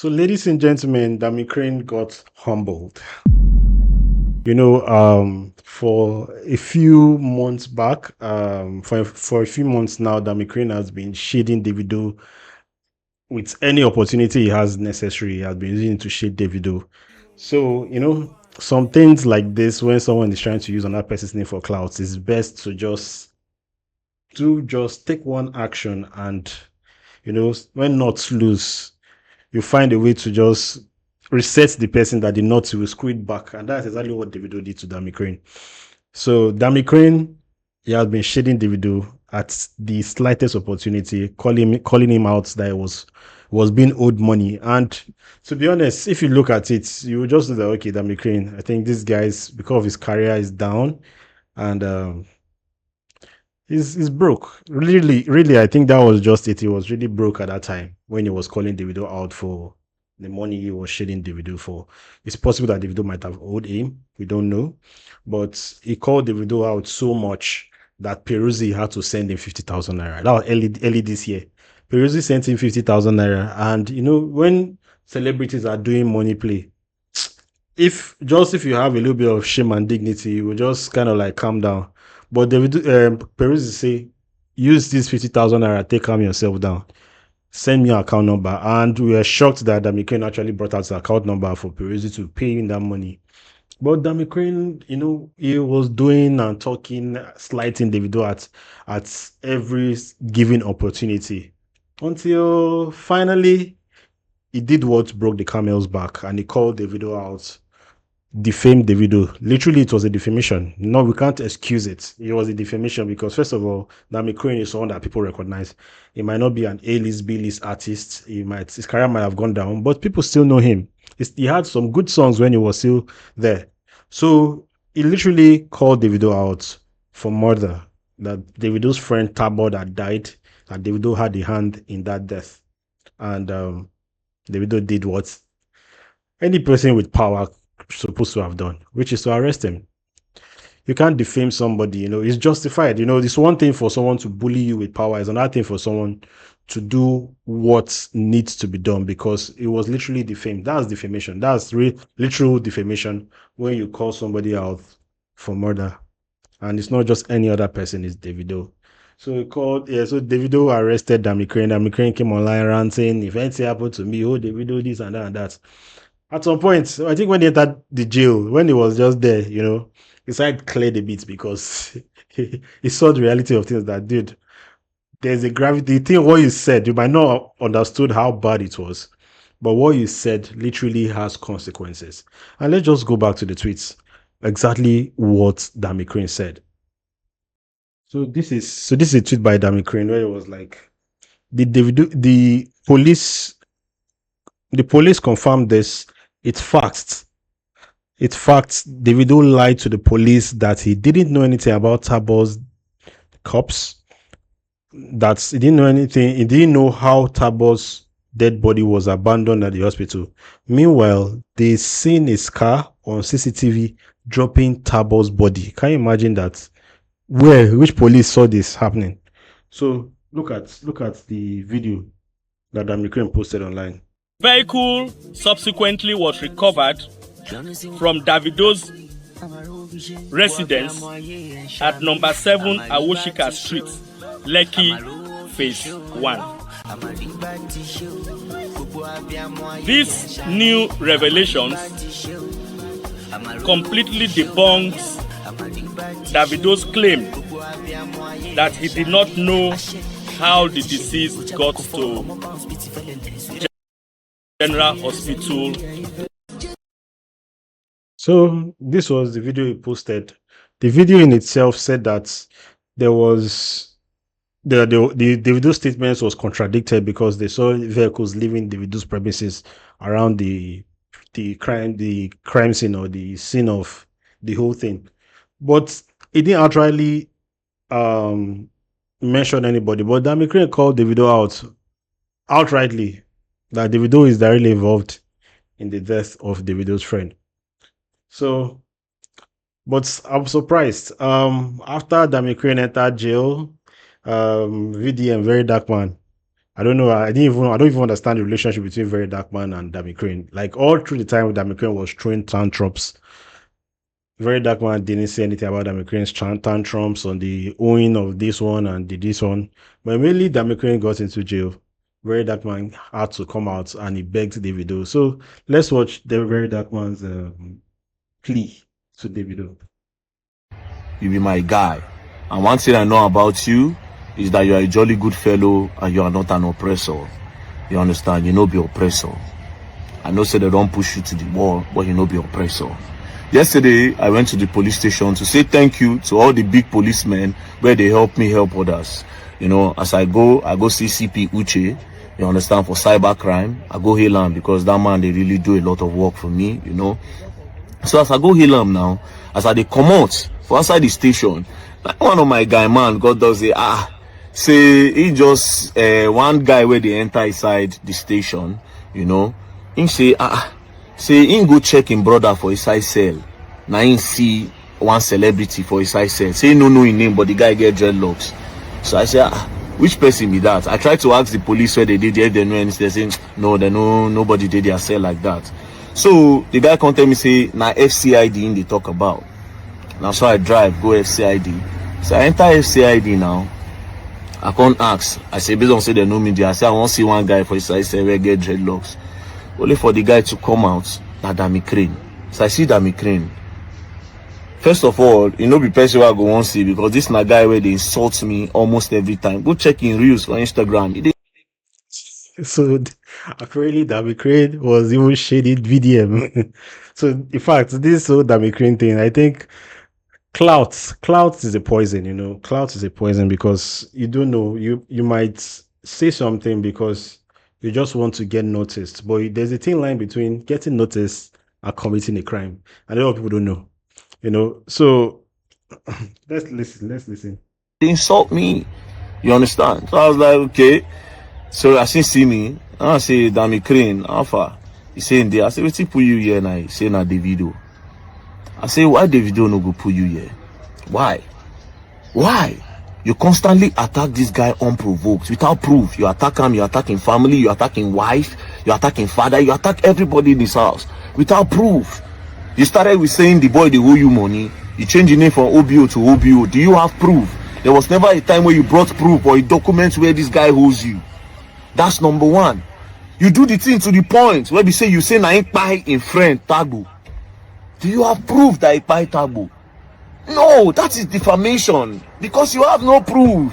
So, ladies and gentlemen, Dammy Krane got humbled. For a few months back, for a few months now, Dammy Krane has been shading Davido with any opportunity he has necessary. He has been using it to shade Davido. So, some things like this, when someone is trying to use another person's name for clout, it's best to just take one action and when not lose, you find a way to just reset the person that did not will screw it back. And that's exactly what Davido did to Dammy Krane. So Dammy Krane, he has been shading Davido at the slightest opportunity, calling him out that it was being owed money. And to be honest, if you look at it, you will just know that okay, Dammy Krane, I think this guy's because of his career is down and he's broke. Really, really, I think that was just it. He was really broke at that time when he was calling Davido out for the money he was shading Davido for. It's possible that Davido might have owed him. We don't know. But he called Davido out so much that Peruzzi had to send him 50,000 naira. That was early this year. Peruzzi sent him 50,000 naira. And, when celebrities are doing money play, if you have a little bit of shame and dignity, you will just kind of like calm down. But David Peruzzi say, use this 50,000 naira, take calm yourself down. Send me your account number. And we were shocked that Dammy Krane actually brought out the account number for Peruzzi to pay in that money. But Dammy Krane, he was doing and talking, slighting Davido at every given opportunity. Until finally he did what broke the camel's back and he called Davido out, defamed Davido. Literally, it was a defamation. No, we can't excuse it. It was a defamation because, first of all, Dammy Krane is someone that people recognize. He might not be an A-list, B-list artist. His career might have gone down, but people still know him. He had some good songs when he was still there. So he literally called Davido out for murder. That Davido's friend Tabo that died, that Davido had a hand in that death. And Davido did what any person with power supposed to have done, which is to arrest him. You can't defame somebody, it's justified. It's one thing for someone to bully you with power, it's another thing for someone to do what needs to be done because it was literally defamed. That's defamation. That's literal defamation when you call somebody out for murder. And it's not just any other person, it's Davido. So so Davido arrested Dammy Krane. Dammy Krane came online ranting, if anything happened to me, oh, Davido, this and that and that. At some point, I think when he entered the jail, when he was just there, his side cleared a bit because he saw the reality of things that, dude, there's a gravity thing. What you said, you might not have understood how bad it was, but what you said literally has consequences. And let's just go back to the tweets. Exactly what Dammy Krane said. So this is a tweet by Dammy Krane where it was like, the police confirmed this. It's facts. It's facts. Davido lied to the police that he didn't know anything about Tabo's cops. That he didn't know anything. He didn't know how Tabo's dead body was abandoned at the hospital. Meanwhile, they seen his car on CCTV dropping Tabo's body. Can you imagine that? Which police saw this happening? So look at the video that Dammy Krane posted online. Vehicle subsequently was recovered from Davido's residence at number 7 Awoshika Street, Lekki, Phase 1. These new revelations completely debunks Davido's claim that he did not know how the deceased got to General Hospital. So this was the video he posted. The video in itself said that there was the Davido statements was contradicted because they saw vehicles leaving Davido's premises around the crime scene or the scene of the whole thing, but it didn't outrightly mention anybody. But Dammy Krane called Davido out outrightly that Davido is directly involved in the death of Davido's friend. So, but I'm surprised. After Dammy Krane entered jail, VDM, very dark man, I don't know. I don't even understand the relationship between Very Dark Man and Dammy Crane. Like all through the time Dammy Crane was throwing tantrums, Very Dark Man didn't say anything about Dammy Crane's tantrums on the owing of this one and this one. But mainly Dammy Crane got into jail. Very Dark Man had to come out and he begged Davido. So let's watch the Very Dark Man's plea to Davido. You be my guy. And one thing I know about you is that you are a jolly good fellow and you are not an oppressor. You understand? You know be oppressor. I know say they don't push you to the wall, but you know be oppressor. Yesterday, I went to the police station to say thank you to all the big policemen where they help me help others. You know, as I go see CP Uche, you understand, for cyber crime. I go hail him because that man, they really do a lot of work for me, you know. So as I go hail him now, as I they come out for outside the station, like one of my guy man, God does say he just one guy where they enter inside the station, you know, he say he go check him brother for his side cell. Now he see one celebrity for his side cell. Say he no know his name, but the guy get dreadlocks. So I say, which person be that? I tried to ask the police where they did there, they know anything. They say, no, they know nobody did their cell like that. So the guy come tell me say, now FCID in they talk about. Now so I drive, go FCID. So I enter FCID now. I can't ask. I say, based on say they know me there. I say I want to see one guy for his side cell where get dreadlocks. Only for the guy to come out, that Dammy Krane. So I see Dammy Krane. First of all, you know the person I go want see because this na guy where they insult me almost every time. Go check in reels on Instagram. So apparently Dammy Crane was even shading VDM. So in fact, this whole Dammy Crane thing, I think clout is a poison, you know. Clout is a poison because you don't know, you might say something because you just want to get noticed, but there's a thin line between getting noticed and committing a crime, and a lot of people don't know, you know. So let's listen. They insult me. You understand? So I was like, okay. So I see me. I say, Dammy Krane, Alpha. He saying there. I say, what's he put you here now? He say, na Davido. I say, why Davido no go put you here? Why? Why? You constantly attack this guy unprovoked, without proof. You attack him, you attack his family, you attack his wife, you attack his father, you attack everybody in this house, without proof. You started with saying the boy they owe you money. You changed the name from OBO to OBO. Do you have proof? There was never a time where you brought proof or a document where this guy owes you. That's number one. You do the thing to the point where you say na buy in friend Tagbo. Do you have proof that he buy Tagbo? No, that is defamation because you have no proof.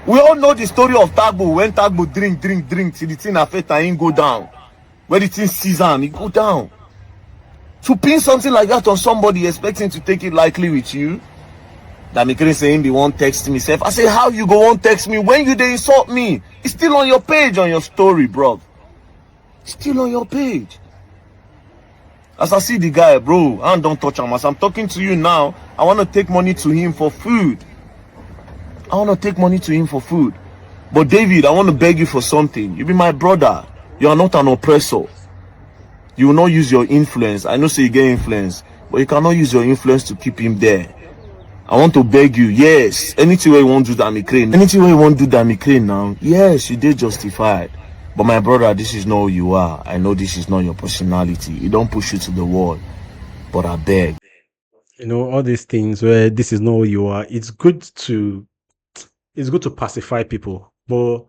We all know the story of Tagbo. When Tagbo drink till the thing affect him go down. When the thing sees him, he go down. To pin something like that on somebody expecting to take it lightly with you. Dammy Krane saying they won't text me. I say, how you go won't text me when you they insult me? It's still on your page, on your story, bro. Still on your page. As I see the guy, bro, I don't touch him. As I'm talking to you now, I want to take money to him for food. But David, I want to beg you for something. You be my brother. You are not an oppressor. You will not use your influence. I know say you get influence, but you cannot use your influence to keep him there. I want to beg you, yes, anything where you want to do Dammy Krane now, yes, you did justified. But my brother, this is not who you are. I know this is not your personality. It don't push you to the wall. But I beg. You know, all these things where this is not who you are, it's good to pacify people. But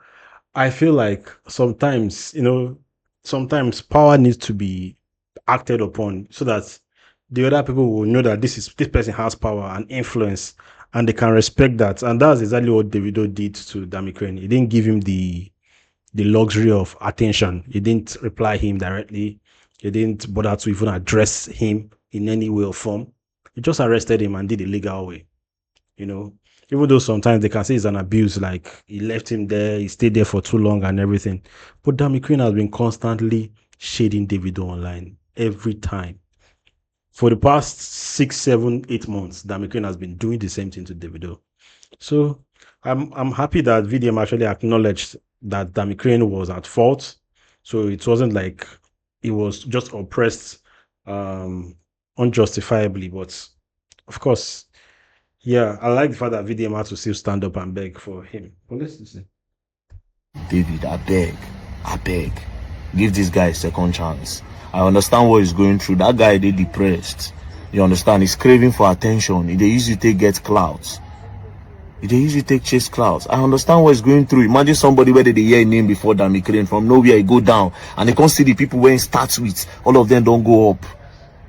I feel like sometimes, you know, sometimes power needs to be acted upon so that the other people will know that this person has power and influence and they can respect that. And that's exactly what Davido did to Dammy Krane. He didn't give him the luxury of attention. He didn't reply him directly. He didn't bother to even address him in any way or form. He just arrested him and did it legal way. You know, even though sometimes they can say it's an abuse, like he left him there, he stayed there for too long and everything. But Dammy Krane has been constantly shading Davido online every time. For the past 6, 7, 8 months, Dammy Krane has been doing the same thing to Davido. So I'm happy that VDM actually acknowledged that Dammy Krane was at fault. So it wasn't like he was just oppressed unjustifiably. But of course, yeah, I like the fact that VDM had to still stand up and beg for him. But let's listen. David, I beg, give this guy a second chance. I understand what he's going through. That guy, they depressed. You understand? He's craving for attention. They usually take get clouds. They usually take chase clouds. I understand what he's going through. Imagine somebody where they hear a name before Dammy Krane, from nowhere he go down, and they can't see the people where he starts with. All of them don't go up.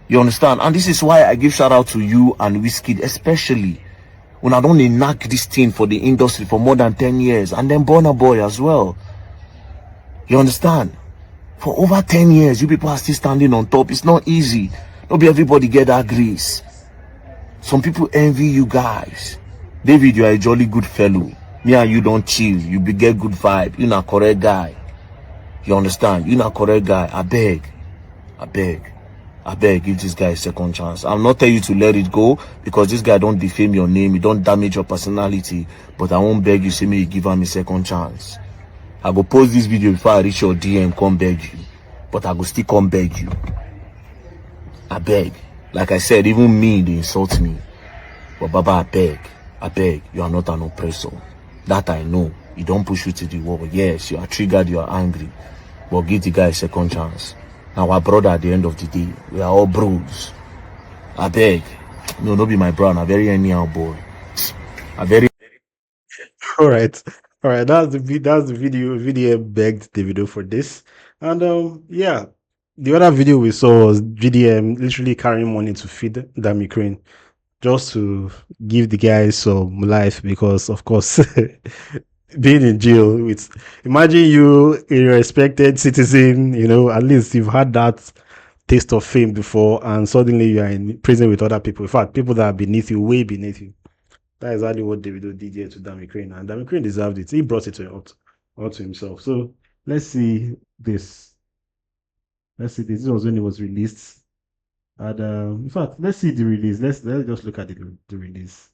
You understand? And this is why I give shout out to you and Wizkid, especially when I don't knack this thing for the industry for more than 10 years, and then Burna Boy as well. You understand? For over 10 years, you people are still standing on top. It's not easy. Not be everybody get that grace. Some people envy you guys. David, you are a jolly good fellow. Me and you don't chill. You be get good vibe. You not correct guy. You understand? You not correct guy. I beg, give this guy a second chance. I'll not tell you to let it go, because this guy don't defame your name. He don't damage your personality. But I won't beg you, say me, give him a second chance. I go post this video before I reach your DM, come beg you. But I go still come beg you. I beg. Like I said, even me, they insult me. But Baba, I beg, you are not an oppressor. That I know. You don't push you to the wall. Yes, you are triggered, you are angry. But give the guy a second chance. Now our brother at the end of the day, we are all bros. I beg. No be my brother, a very anyhow boy. A very All right. All right. That's the video. Video begged Davido for this. And yeah. The other video we saw was GDM literally carrying money to feed Dammy Krane, just to give the guy some life, because of course being in jail with, imagine you a respected citizen, at least you've had that taste of fame before, and suddenly you are in prison with other people. In fact, people that are beneath you, way beneath you. That is exactly what Davido did here to Dammy Krane, and Dammy Krane deserved it. He brought it to himself. So let's see this. Let's see this. This was when it was released. And in fact, let's see the release. Let's just look at the release.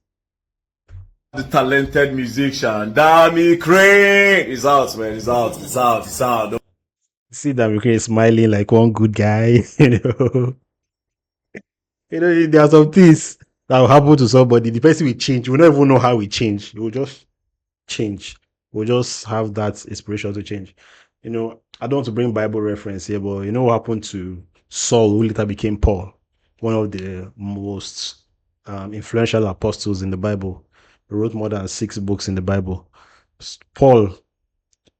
the talented musician, Dammy Krane. It's out, man. It's out. See Dammy Krane smiling like one good guy. There are some things that will happen to somebody. The person will change. We don't even know how we change. It will just change. We'll just have that inspiration to change. I don't want to bring Bible reference here, but you know what happened to Saul, who later became Paul, one of the most influential apostles in the Bible. He wrote more than 6 books in the Bible. Paul,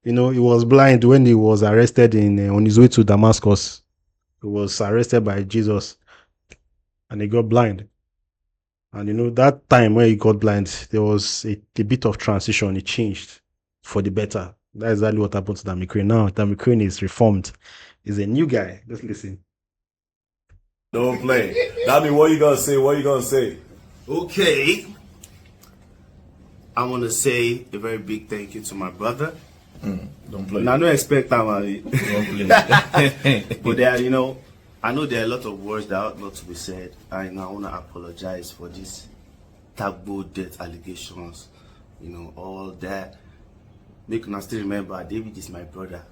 he was blind when he was arrested on his way to Damascus. He was arrested by Jesus, and he got blind. And that time when he got blind, there was a bit of transition. It changed for the better. That is exactly what happened to Dammy Krane. Now Dammy Krane is reformed. He's a new guy. Just listen. Don't play. Dammy, what you gonna say? Okay. I want to say a very big thank you to my brother. Don't play. And I don't expect that, man. Don't play. But I know there are a lot of words that ought not to be said. And I want to apologize for these taboo death allegations. All that. Make us still remember, David is my brother.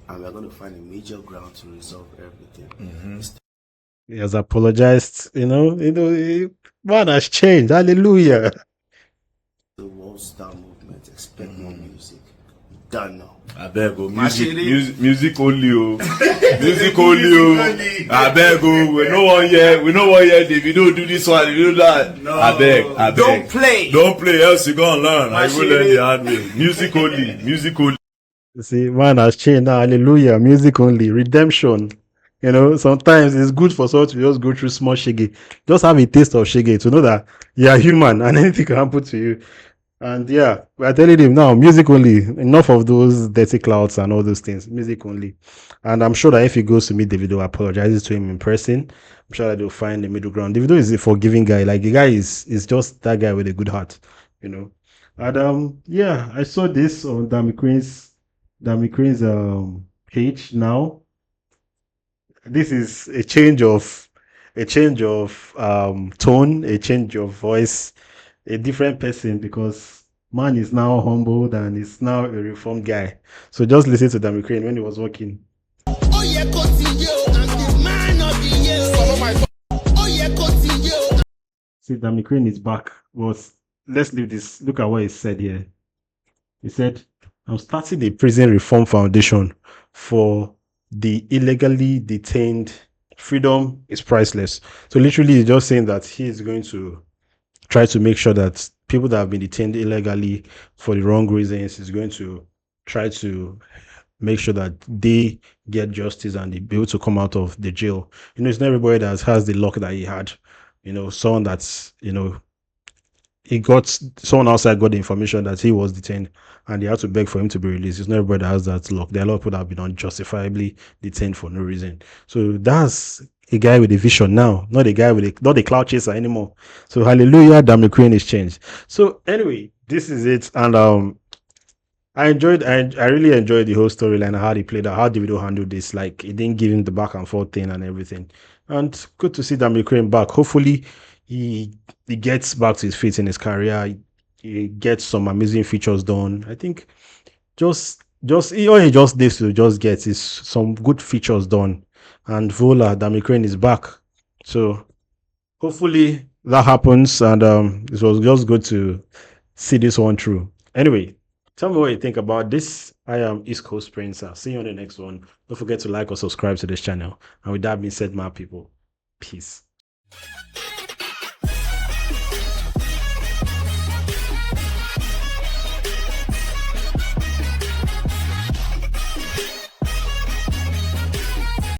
And we're going to find a major ground to resolve everything. He has apologized. Man has changed. Hallelujah. The world star movement, expect more music. Done now. I beg you, Machine. music only, music only, I beg you, we no one here, Davido do this one, Davido do that. No. I beg. Don't play, else you gonna learn. I will learn the hard way. Music only. You see, man has changed now. Hallelujah. Music only. Redemption. Sometimes it's good for someone to just go through small shege. Just have a taste of shege to know that you are human and anything can happen to you. And yeah, we're telling him now, music only. Enough of those dirty clouds and all those things. Music only. And I'm sure that if he goes to meet Davido, apologizes to him in person, I'm sure that they'll find the middle ground. Davido is a forgiving guy. Like, the guy is just that guy with a good heart, And yeah, I saw this on Dammy Crane's page now. This is a change of tone, a change of voice, a different person, because man is now humbled and is now a reformed guy. So just listen to Dammy Krane when he was walking. Oh yeah, continue, and this man of the year. Follow my. Oh yeah, continue. See, Dammy Krane is back. But let's leave this. Look at what he said here. He said, I'm starting a prison reform foundation for the illegally detained. Freedom is priceless. So literally, he's just saying that he is going to try to make sure that people that have been detained illegally for the wrong reasons is going to try to make sure that they get justice and they be able to come out of the jail. It's not everybody that has the luck that he had. Someone that's he got someone outside got the information that he was detained and they had to beg for him to be released. It's not everybody that has that luck. There are a lot of people that have been unjustifiably detained for no reason. So that's a guy with a vision now, not a guy with not a cloud chaser anymore. So hallelujah, Dammy Krane is changed. So anyway, this is it. And I really enjoyed the whole storyline and how they played out, how Davido handled this. Like, it didn't give him the back and forth thing and everything. And good to see Dammy Krane back. Hopefully, he he gets back to his feet in his career. He gets some amazing features done. I think all he just needs to just get is some good features done. And Vola, Dammy Krane is back. So hopefully that happens. And it was just good to see this one through. Anyway, tell me what you think about this. I am East Coast Prince. I'll see you on the next one. Don't forget to like or subscribe to this channel. And with that being said, my people, peace.